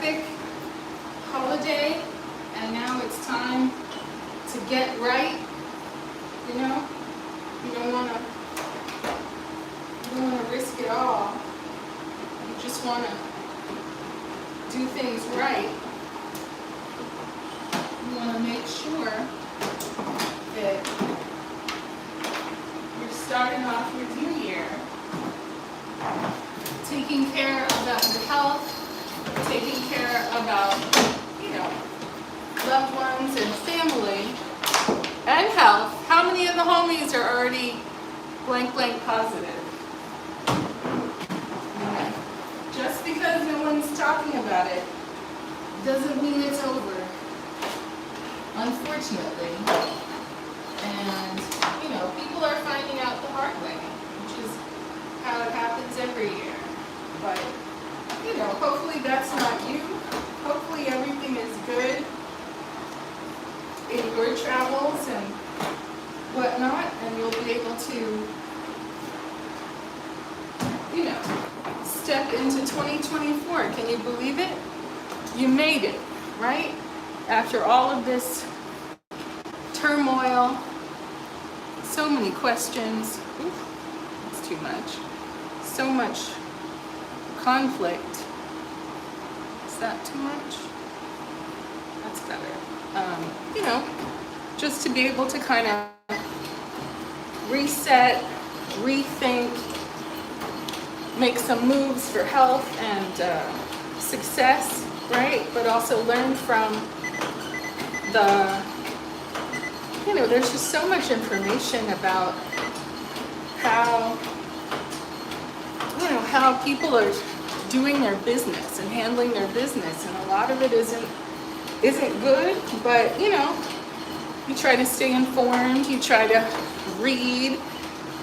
epic holiday, and now it's time to get right. You know, you don't want to risk it all. You just want to do things right. You want to make sure that you're starting off your new year taking care about your health, taking care about, loved ones and family and health. How many of the homies are already blank positive? Just because no one's talking about it doesn't mean it's over, unfortunately. And, people are finding out the hard way, which is how it happens every year. But, hopefully that's not you. Hopefully everything is good in your travels and whatnot, and you'll be able to, step into 2024. Can you believe it? You made it, right? After all of this turmoil, so many questions. It's too much. So much conflict. Is that too much? That's better. Just to be able to kind of reset, rethink, make some moves for health and success, right? But also learn from there's just so much information about how people are doing their business and handling their business, and a lot of it isn't good, but you try to stay informed, you try to read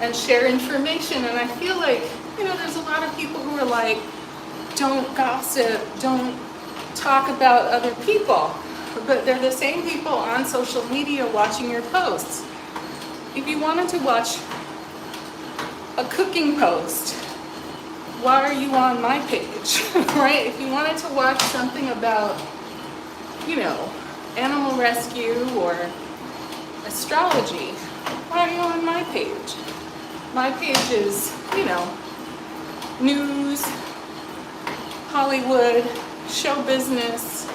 and share information, and I feel like there's a lot of people who are like, don't gossip, don't talk about other people, but they're the same people on social media watching your posts. If you wanted to watch a cooking post, why are you on my page, right? If you wanted to watch something about, animal rescue or astrology, why are you on my page? My page is, news, Hollywood, show business,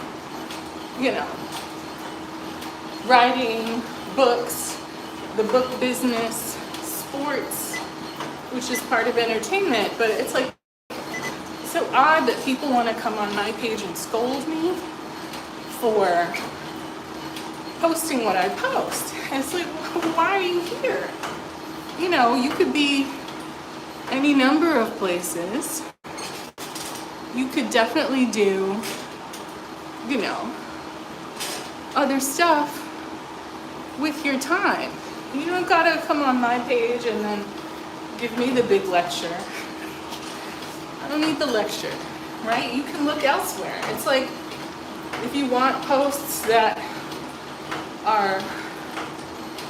writing, books, the book business, sports, which is part of entertainment, but it's like so odd that people want to come on my page and scold me for posting what I post. And it's like, why are you here? You could be any number of places. You could definitely do, other stuff with your time. You don't gotta come on my page and then give me the big lecture. I don't need the lecture, right? You can look elsewhere. It's like, if you want posts that are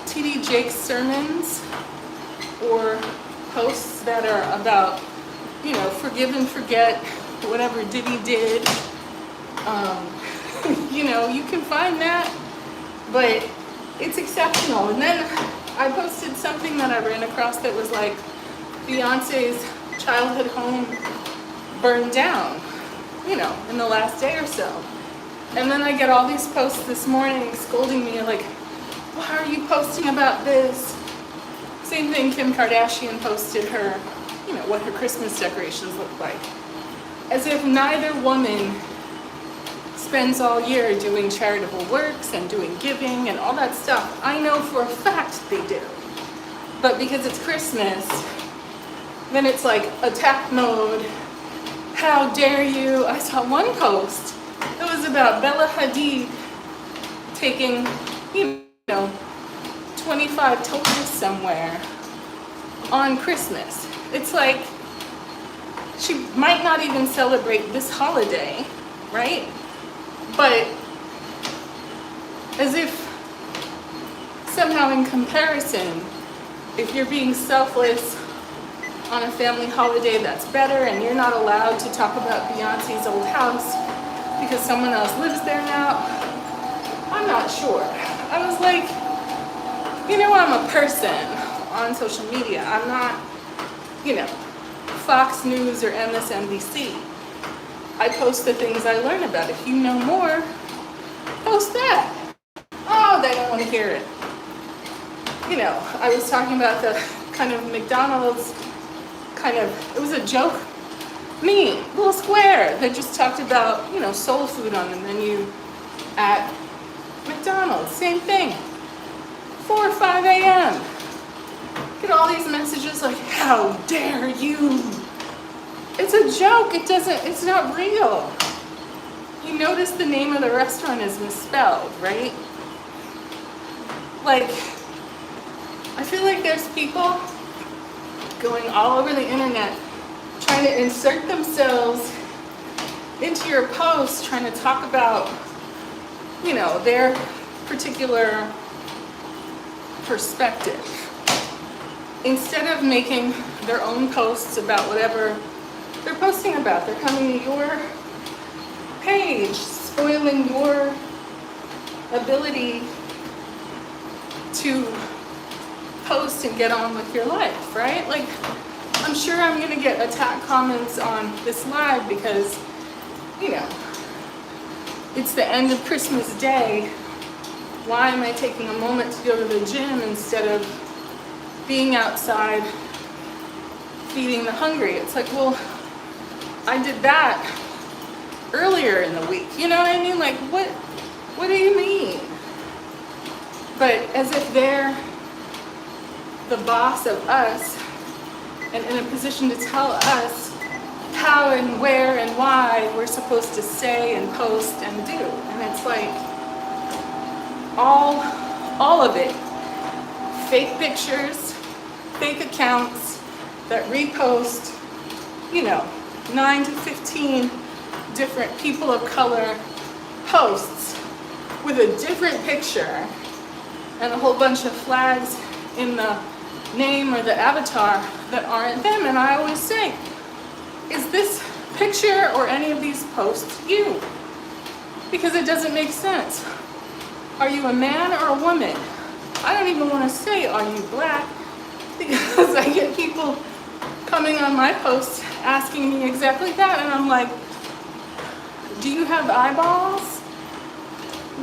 T.D. Jakes sermons, or posts that are about, forgive and forget, whatever Diddy did, you can find that, but it's exceptional. And then I posted something that I ran across that was like Beyonce's childhood home burned down, in the last day or so. And then I get all these posts this morning scolding me like, why are you posting about this? Same thing, Kim Kardashian posted her, what her Christmas decorations look like. As if neither woman spends all year doing charitable works and doing giving and all that stuff. I know for a fact they do. But because it's Christmas, then it's like attack mode. How dare you? I saw one post that was about Bella Hadid taking, 25 tours somewhere on Christmas. It's like, she might not even celebrate this holiday, right? But as if somehow in comparison, if you're being selfless on a family holiday, that's better, and you're not allowed to talk about Beyonce's old house because someone else lives there now. I'm not sure. I was like, I'm a person on social media. I'm not, Fox News or MSNBC. I post the things I learn about. If you know more, post that. Oh, they don't want to hear it. I was talking about the kind of McDonald's it was a joke meme, little square that just talked about, soul food on the menu at McDonald's. Same thing. 4 or 5 a.m. Get all these messages like, how dare you? It's a joke. It's not real. You notice the name of the restaurant is misspelled, right? Like, I feel like there's people going all over the internet trying to insert themselves into your post, trying to talk about, their particular perspective, instead of making their own posts about whatever they're posting about. They're coming to your page, spoiling your ability to post and get on with your life, right? Like, I'm sure I'm gonna get attack comments on this live because, it's the end of Christmas Day. Why am I taking a moment to go to the gym instead of being outside feeding the hungry? It's like, well, I did that earlier in the week. You know what I mean? Like, what do you mean? But as if they're the boss of us and in a position to tell us how and where and why we're supposed to say and post and do. And it's like, all of it. Fake pictures, fake accounts that repost, 9 to 15 different people of color posts with a different picture and a whole bunch of flags in the name or the avatar that aren't them. And I always say, is this picture or any of these posts you? Because it doesn't make sense. Are you a man or a woman? I don't even want to say, are you black? Because I get people coming on my posts asking me exactly that, and I'm like, do you have eyeballs?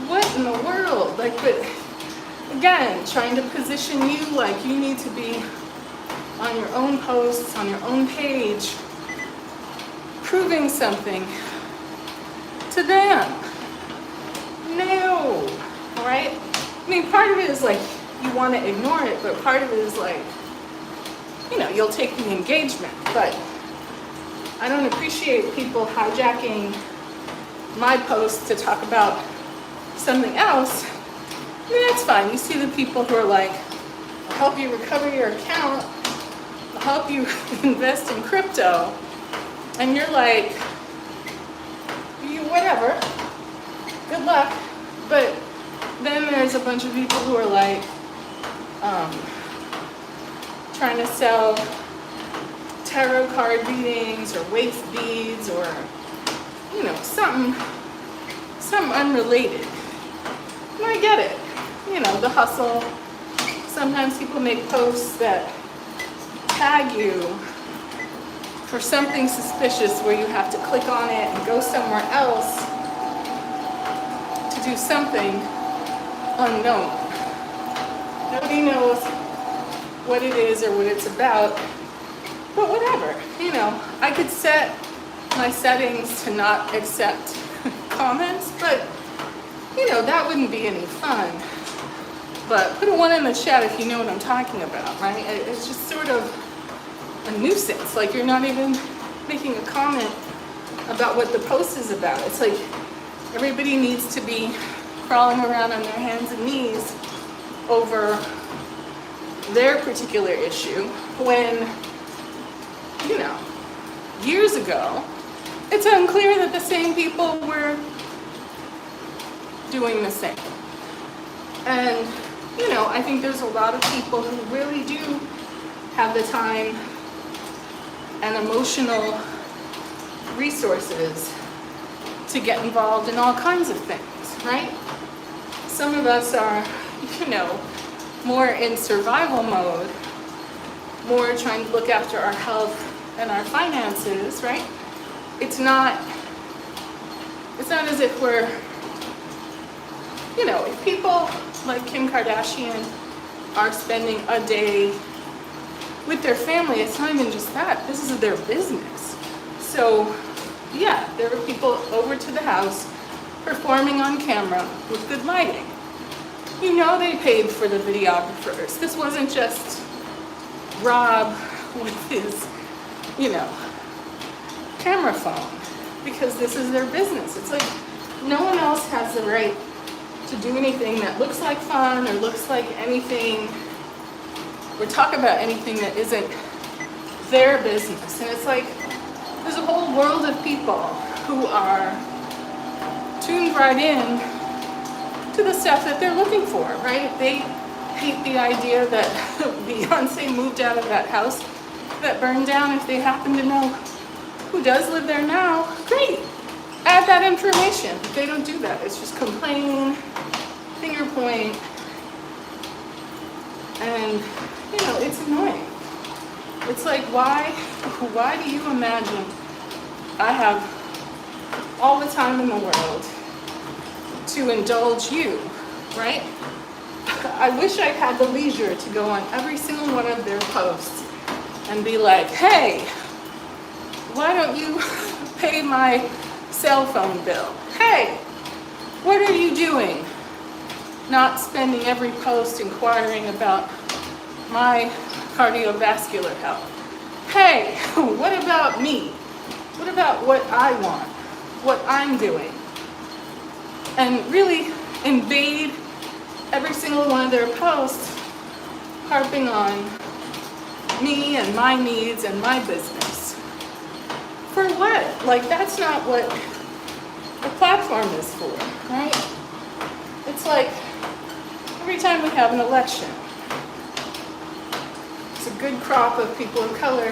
What in the world? Like, but again, trying to position you like you need to be on your own posts, on your own page, proving something to them. No, right? I mean, part of it is like you want to ignore it, but part of it is like, you'll take the engagement. But I don't appreciate people hijacking my posts to talk about something else. I mean, that's fine. You see the people who are like, I'll help you recover your account, I'll help you invest in crypto, and you're like, whatever, good luck. But then there's a bunch of people who are like, trying to sell tarot card readings or waist beads or, something unrelated. And I get it. The hustle. Sometimes people make posts that tag you for something suspicious where you have to click on it and go somewhere else to do something unknown. Nobody knows what it is or what it's about, but whatever. I could set my settings to not accept comments, but that wouldn't be any fun. But put a 1 in the chat if you know what I'm talking about, right? It's just sort of a nuisance. Like, you're not even making a comment about what the post is about. It's like everybody needs to be crawling around on their hands and knees over their particular issue when, years ago, it's unclear that the same people were doing the same. And, I think there's a lot of people who really do have the time and emotional resources to get involved in all kinds of things, right? Some of us are, more in survival mode, more trying to look after our health and our finances, right? It's not as if we're, if people like Kim Kardashian are spending a day with their family, it's not even just that. This is their business. So, yeah, there were people over to the house performing on camera with good lighting. They paid for the videographers. This wasn't just Rob with his, camera phone, because this is their business. It's like no one else has the right to do anything that looks like fun or looks like anything or talk about anything that isn't their business. And it's like there's a whole world of people who are tuned right in to the stuff that they're looking for, right? They hate the idea that Beyonce moved out of that house that burned down. If they happen to know who does live there now, great. Add that information. But they don't do that. It's just complain, finger point, and it's annoying. It's like, why do you imagine I have all the time in the world to indulge you, right? I wish I had the leisure to go on every single one of their posts and be like, hey, why don't you pay my cell phone bill? Hey, what are you doing? Not spending every post inquiring about my cardiovascular health. Hey, what about me? What about what I want? What I'm doing? And really invade every single one of their posts, harping on me and my needs and my business. For what? Like, that's not what the platform is for, right? It's like every time we have an election, it's a good crop of people of color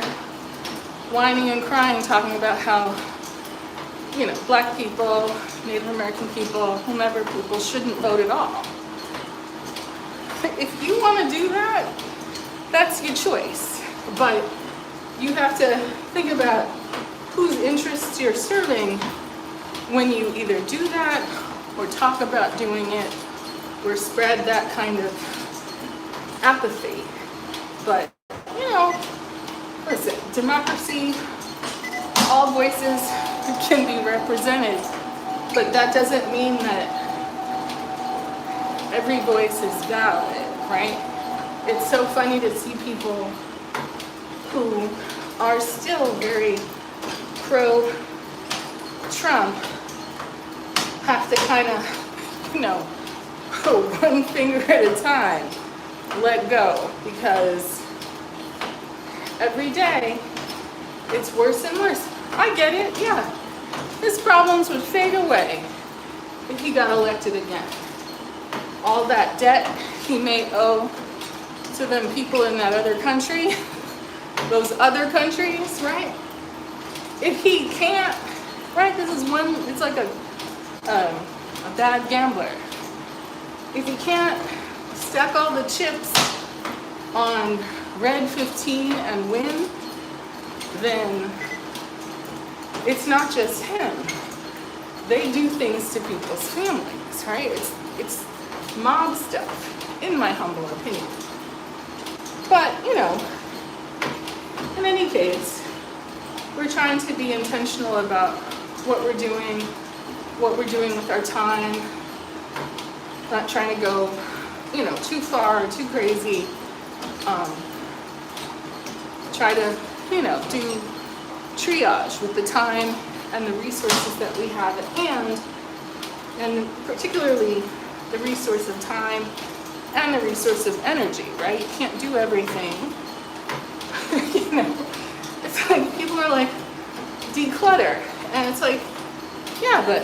whining and crying, talking about how, Black people, Native American people, whomever people shouldn't vote at all. If you want to do that, that's your choice. But you have to think about whose interests you're serving when you either do that or talk about doing it or spread that kind of apathy. But, listen, democracy, all voices can be represented, but that doesn't mean that every voice is valid, right? It's so funny to see people who are still very pro-Trump have to kind of, one finger at a time, let go, because every day it's worse and worse. I get it, yeah. His problems would fade away if he got elected again. All that debt he may owe to them people in that other country, those other countries, right? If he can't, right, it's like a bad gambler. If he can't stack all the chips on red 15 and win, then it's not just him. They do things to people's families, right? It's mob stuff, in my humble opinion. But, in any case, we're trying to be intentional about what we're doing with our time, not trying to go, too far or too crazy. Try to, do triage with the time and the resources that we have at hand, and particularly the resource of time and the resource of energy, right? You can't do everything. It's like people are like, declutter, and it's like, yeah, but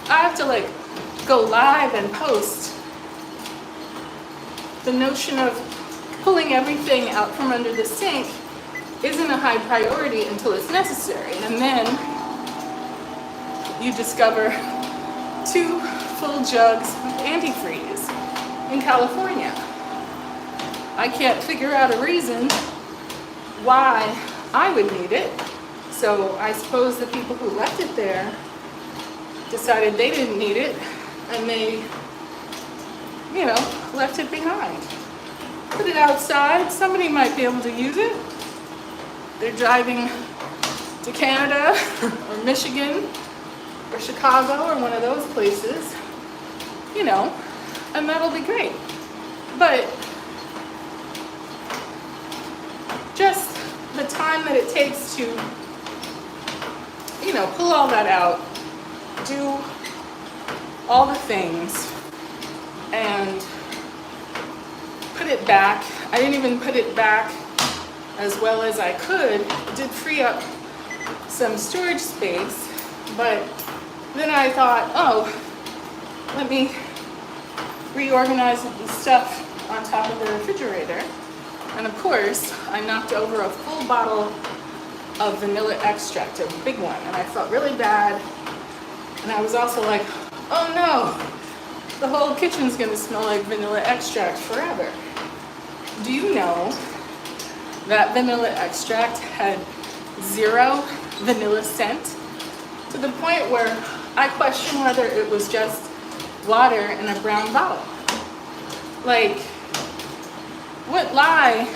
I have to go live and post. The notion of pulling everything out from under the sink isn't a high priority until it's necessary, and then you discover 2 full jugs of antifreeze in California. I can't figure out a reason why I would need it. So I suppose the people who left it there decided they didn't need it, and they, left it behind. Put it outside, somebody might be able to use it. They're driving to Canada or Michigan or Chicago or one of those places, and that'll be great. But just the time that it takes to, pull all that out, do all the things, and put it back. I didn't even put it back as well as I could. It did free up some storage space, but then I thought, let me reorganize the stuff on top of the refrigerator. And of course, I knocked over a full bottle of vanilla extract, a big one, and I felt really bad. And I was also like, oh no, the whole kitchen's gonna smell like vanilla extract forever. Do you know that vanilla extract had 0 vanilla scent? To the point where I question whether it was just water in a brown bottle. Like, what lie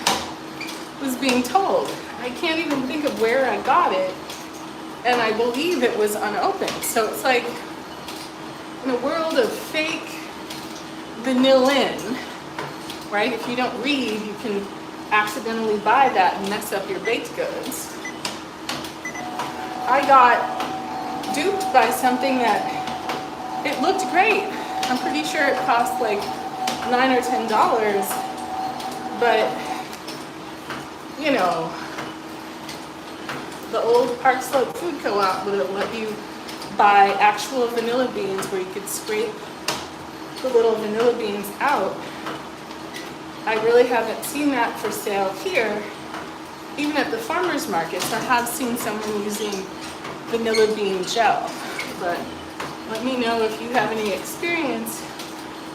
was being told? I can't even think of where I got it, and I believe it was unopened. So it's like, in a world of fake vanillin, right? If you don't read, you can accidentally buy that and mess up your baked goods. I got duped by something that it looked great. I'm pretty sure it cost like $9 or $10, but the old Park Slope Food Co-op would let you buy actual vanilla beans where you could scrape the little vanilla beans out. I really haven't seen that for sale here. Even at the farmers markets, I have seen someone using vanilla bean gel, but let me know if you have any experience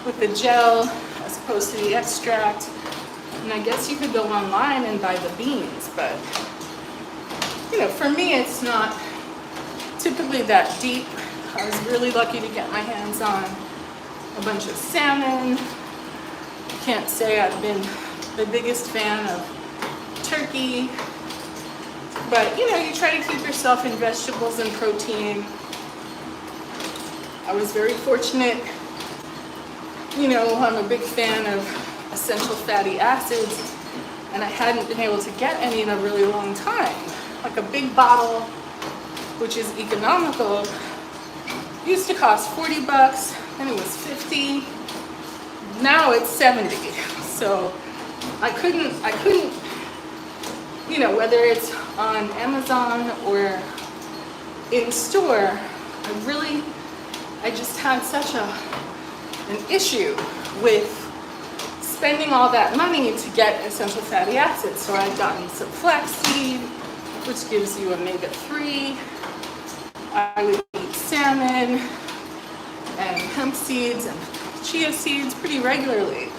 with the gel as opposed to the extract. And I guess you could go online and buy the beans, but for me, it's not typically that deep. I was really lucky to get my hands on a bunch of salmon. I can't say I've been the biggest fan of turkey, but you try to keep yourself in vegetables and protein. I was very fortunate. I'm a big fan of essential fatty acids, and I hadn't been able to get any in a really long time. Like a big bottle, which is economical, used to cost $40, and it was $50. Now it's $70. So I couldn't, whether it's on Amazon or in store, I just had such an issue with spending all that money to get essential fatty acids. So I'd gotten some flaxseed, which gives you omega-3. I would eat salmon and hemp seeds and chia seeds pretty regularly.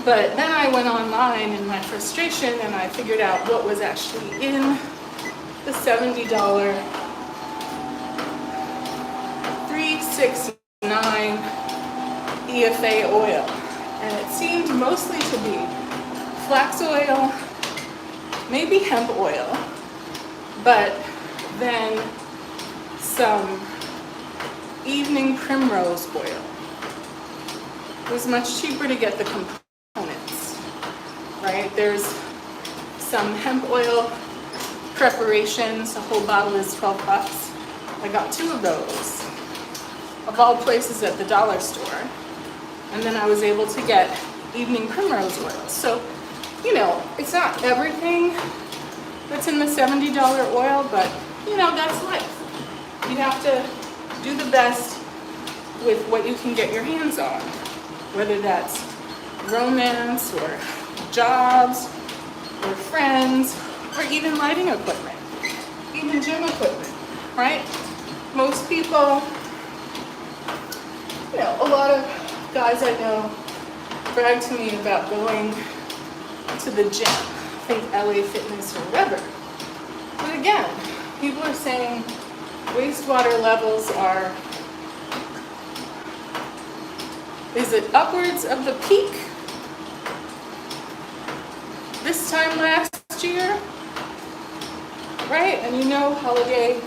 But then I went online in my frustration and I figured out what was actually in the $70 369 EFA oil. And it seemed mostly to be flax oil, maybe hemp oil, but then some evening primrose oil. It was much cheaper to get the components, right? There's some hemp oil preparations. A whole bottle is $12. I got 2 of those, of all places at the dollar store. And then I was able to get evening primrose oil. So, it's not everything that's in the $70 oil, but, that's life. You have to do the best with what you can get your hands on, whether that's romance or jobs or friends or even lighting equipment, even gym equipment, right? most people, you know, a lot of guys I know brag to me about going to the gym, I think LA Fitness or whatever. But again, people are saying wastewater levels are, is it upwards of the peak this time last year? Right? And you know, holiday,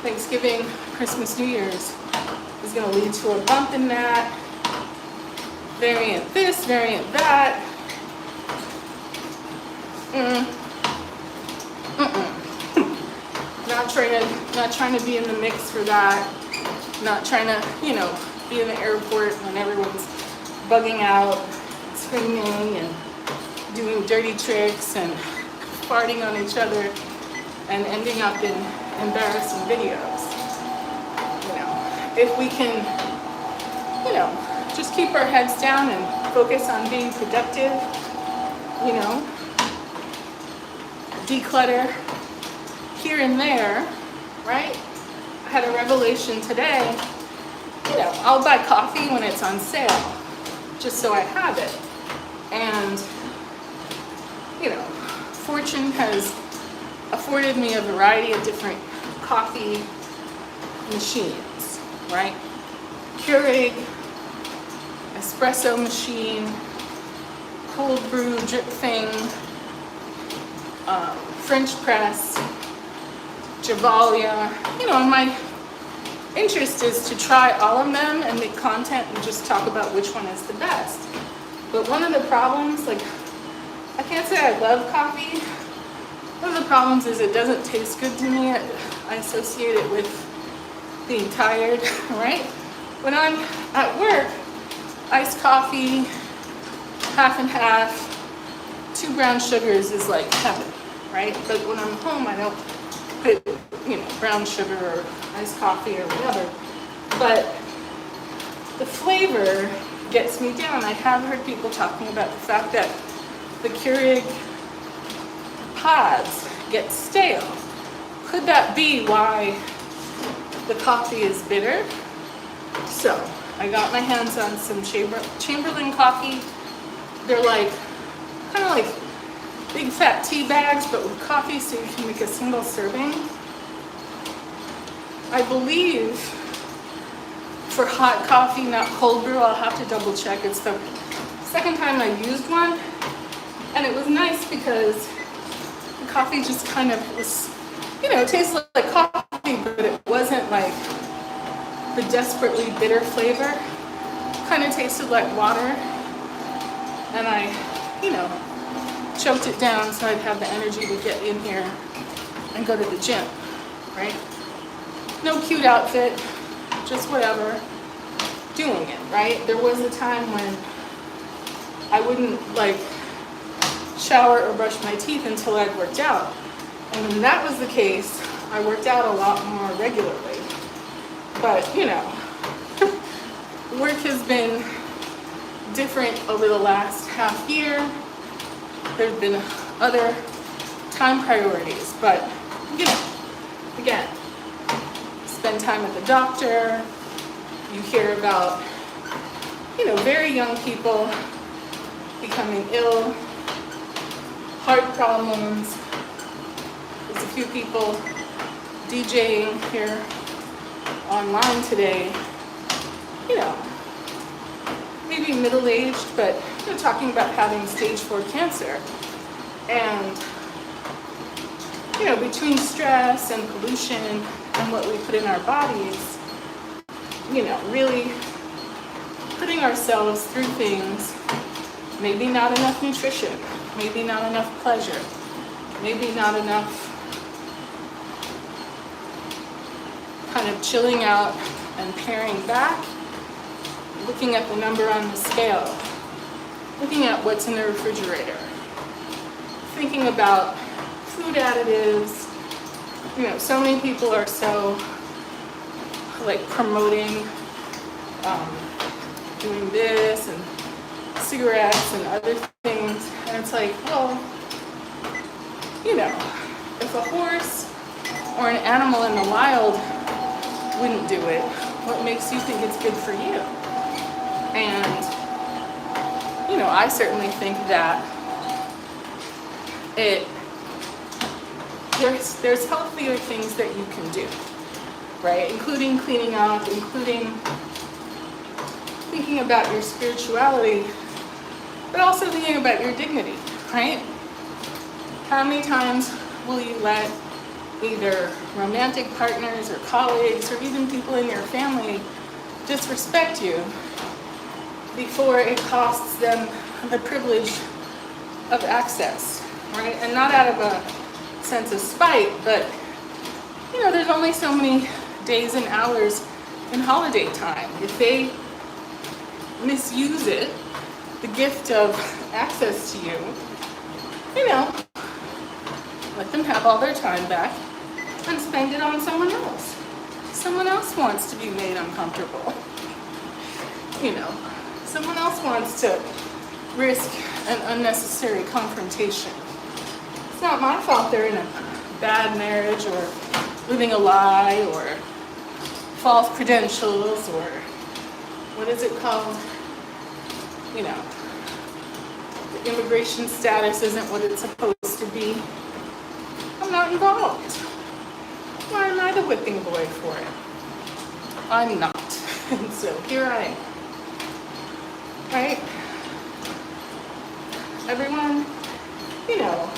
Thanksgiving, Christmas, New Year's is going to lead to a bump in that. Variant this, variant that. Not trying to be in the mix for that. Not trying to, you know, be in the airport when everyone's bugging out, screaming and doing dirty tricks and farting on each other and ending up in embarrassing videos. You know, if we can, you know, just keep our heads down and focus on being productive, you know, declutter here and there, right? I had a revelation today. You know, I'll buy coffee when it's on sale, just so I have it. And, you know, fortune has afforded me a variety of different coffee machines, right? Keurig, espresso machine, cold brew drip thing, French press, Javalia. You know, my interest is to try all of them and make content and just talk about which one is the best. But one of the problems, like, I can't say I love coffee. One of the problems is it doesn't taste good to me. I associate it with being tired, right? When I'm at work, iced coffee, half and half, 2 brown sugars is like heaven, right? But when I'm home, I don't put, you know, brown sugar or iced coffee or whatever. But the flavor gets me down. I have heard people talking about the fact that the Keurig pods get stale. Could that be why the coffee is bitter? So I got my hands on some Chamberlain coffee. They're like, kind of like big fat tea bags, but with coffee, so you can make a single serving. I believe for hot coffee, not cold brew, I'll have to double check. It's the second time I used one, and it was nice because the coffee just kind of was, you know, it tasted like coffee, but it wasn't like the desperately bitter flavor. Kind of tasted like water, and I, you know, choked it down so I'd have the energy to get in here and go to the gym, right? No cute outfit, just whatever, doing it, right? There was a time when I wouldn't like shower or brush my teeth until I'd worked out. And when that was the case, I worked out a lot more regularly. But, you know, work has been different over the last half year. There's been other time priorities, but, you know, again, spend time at the doctor. You hear about, you know, very young people becoming ill, heart problems. There's a few people DJing here online today, you know, maybe middle-aged, but you know, talking about having stage 4 cancer. And, you know, between stress and pollution and what we put in our bodies, you know, really putting ourselves through things, maybe not enough nutrition, maybe not enough pleasure, maybe not enough kind of chilling out and paring back, looking at the number on the scale, looking at what's in the refrigerator, thinking about food additives. You know, so many people are so like promoting doing this and cigarettes and other things, and it's like, well, you know, if a horse or an animal in the wild wouldn't do it? What makes you think it's good for you? And, you know, I certainly think that there's healthier things that you can do, right? Including cleaning up, including thinking about your spirituality, but also thinking about your dignity, right? How many times will you let either romantic partners or colleagues or even people in your family disrespect you before it costs them the privilege of access, right? And not out of a sense of spite, but, you know, there's only so many days and hours in holiday time. If they misuse it, the gift of access to you, you know, let them have all their time back and spend it on someone else. Someone else wants to be made uncomfortable. You know, someone else wants to risk an unnecessary confrontation. It's not my fault they're in a bad marriage or living a lie or false credentials or what is it called? You know, the immigration status isn't what it's supposed to be. I'm not involved. Why am I the whipping boy for it? I'm not. And so here I am. Right? Everyone, you know,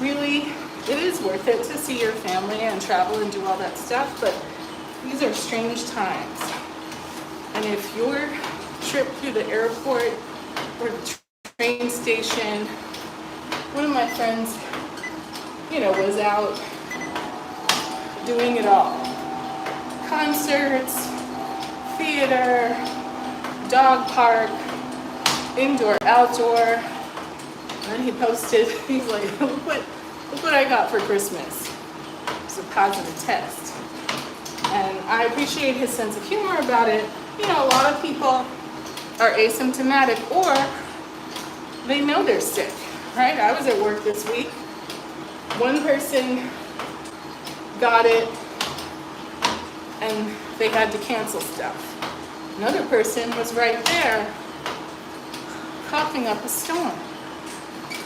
really, it is worth it to see your family and travel and do all that stuff, but these are strange times. And if your trip through the airport or the train station, one of my friends, you know, was out doing it all. Concerts, theater, dog park, indoor, outdoor. And then he posted, he's like, look what I got for Christmas. It's a positive test. And I appreciate his sense of humor about it. You know, a lot of people are asymptomatic or they know they're sick, right? I was at work this week. One person got it and they had to cancel stuff. Another person was right there coughing up a storm,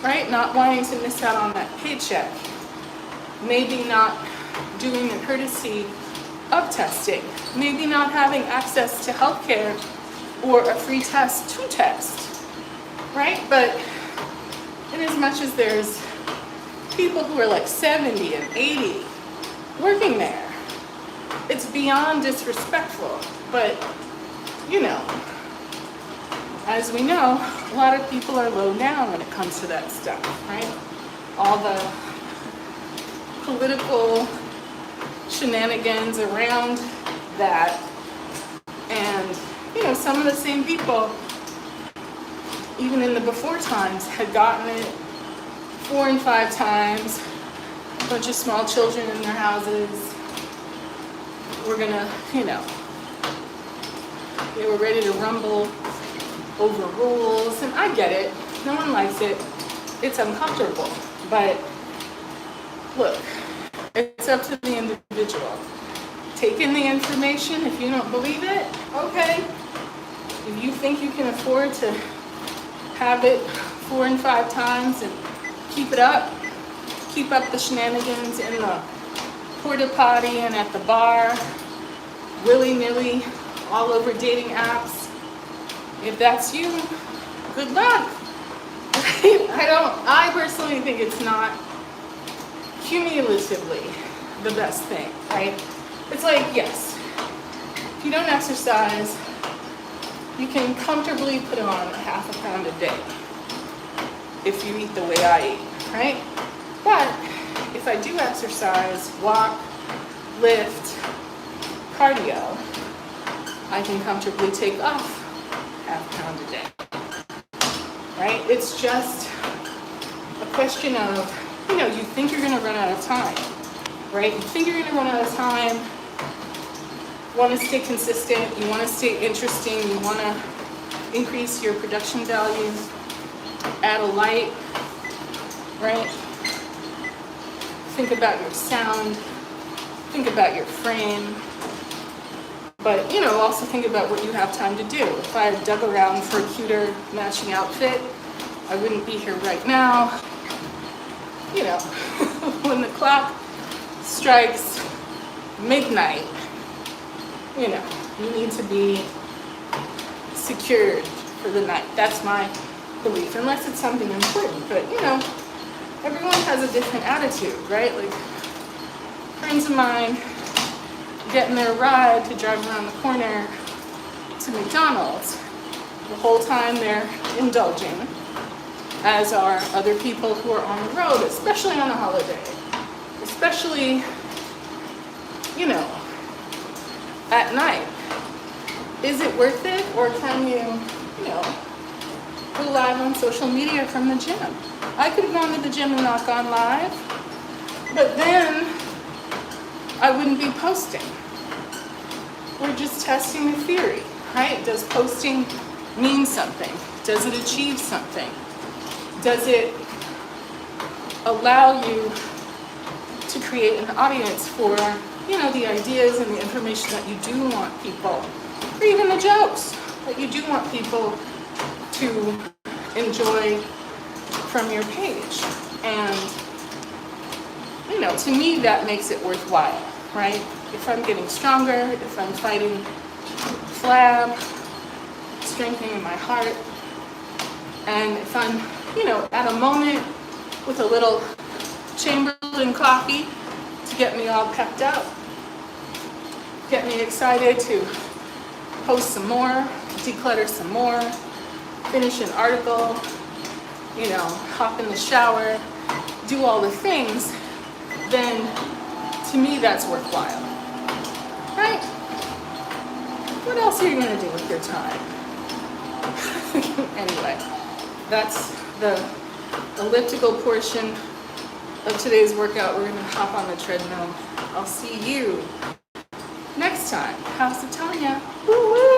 right? Not wanting to miss out on that paycheck. Maybe not doing the courtesy of testing. Maybe not having access to healthcare or a free test to test, right? But in as much as there's people who are like 70 and 80 working there, it's beyond disrespectful. But, you know, as we know, a lot of people are low down when it comes to that stuff, right? All the political shenanigans around that. And, you know, some of the same people, even in the before times, had gotten it 4 and 5 times. A bunch of small children in their houses. We're gonna, you know, they were ready to rumble over rules, and I get it. No one likes it. It's uncomfortable. But look, it's up to the individual. Take in the information. If you don't believe it, okay. If you think you can afford to have it 4 and 5 times and keep it up, keep up the shenanigans in the porta potty and at the bar, willy-nilly, all over dating apps. If that's you, good luck. I personally think it's not cumulatively the best thing, right? It's like, yes, if you don't exercise, you can comfortably put on 1/2 pound a day if you eat the way I eat, right? But if I do exercise, walk, lift, cardio, I can comfortably take off 1/2 pound a day, right? It's just a question of, you know, you think you're gonna run out of time, right? You think you're gonna run out of time, you wanna stay consistent, you wanna stay interesting, you wanna increase your production value, add a light, right? Think about your sound, think about your frame, but you know, also think about what you have time to do. If I had dug around for a cuter matching outfit, I wouldn't be here right now. You know, when the clock strikes midnight, you know, you need to be secured for the night. That's my belief, unless it's something important. But you know, everyone has a different attitude, right? Like friends of mine getting their ride to drive around the corner to McDonald's. The whole time they're indulging, as are other people who are on the road, especially on a holiday. Especially, you know, at night. Is it worth it, or can you know, go live on social media from the gym? I could have gone to the gym and not gone live, but then I wouldn't be posting. We're just testing the theory, right? Does posting mean something? Does it achieve something? Does it allow you to create an audience for, you know, the ideas and the information that you do want people, or even the jokes that you do want people to enjoy from your page? And, you know, to me, that makes it worthwhile, right? If I'm getting stronger, if I'm fighting flab, strengthening my heart, and if I'm, you know, at a moment with a little Chamberlain coffee to get me all pepped up, get me excited to post some more, declutter some more, finish an article, you know, hop in the shower, do all the things, then to me that's worthwhile, right? What else are you going to do with your time? Anyway, that's the elliptical portion of today's workout. We're going to hop on the treadmill. I'll see you next time. House of Tanya. Woo-woo!